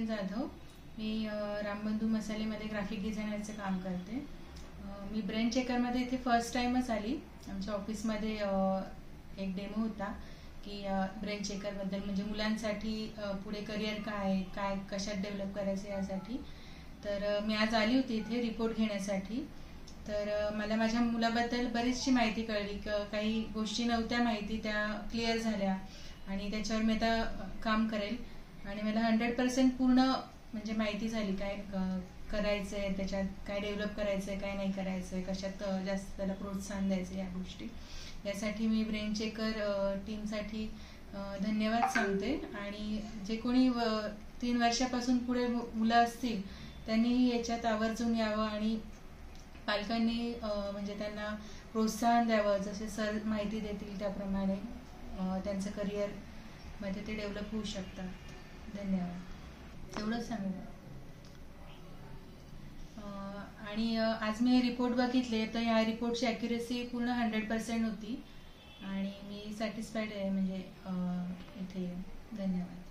नलिन जाधव। मी Rambandhu मसालेमध्ये graphic डिझायनरचं काम करते। मी brain चेकरमध्ये इथे फर्स्ट टाइमच आली। आमच्या ऑफिसमध्ये एक डेमो होता की ब्रेन चेकरबद्दल, म्हणजे मुलांसाठी पुढे करिअर काय काय कशात डेव्हलप करायचं यासाठी। तर मी आज आली होती इथे रिपोर्ट घेण्यासाठी। तर मला माझ्या मुलाबद्दल बरीचशी माहिती कळली, काही गोष्टी नव्हत्या माहिती त्या क्लिअर झाल्या आणि त्याच्यावर मी आता काम करेल आणि मला 100% पूर्ण म्हणजे माहिती झाली काय करायचं आहे, त्याच्यात काय डेव्हलप करायचं आहे, काय नाही करायचं आहे, कशात जास्त त्याला प्रोत्साहन द्यायचं या गोष्टी। यासाठी मी ब्रेन चेकर टीमसाठी धन्यवाद सांगते। आणि जे कोणी 3 वर्षापासून पुढे मुलं असतील त्यांनी याच्यात आवर्जून यावं आणि पालकांनी म्हणजे त्यांना प्रोत्साहन द्यावं, जसे सर माहिती देतील त्याप्रमाणे त्यांचं करिअर मध्ये ते डेव्हलप होऊ शकतात। धन्यवाद, एवढंच सांगू। आणि आज मी रिपोर्ट बघितले तर ह्या रिपोर्टची ॲक्युरेसी पूर्ण 100% होती आणि मी सॅटिस्फाईड आहे म्हणजे इथे। धन्यवाद।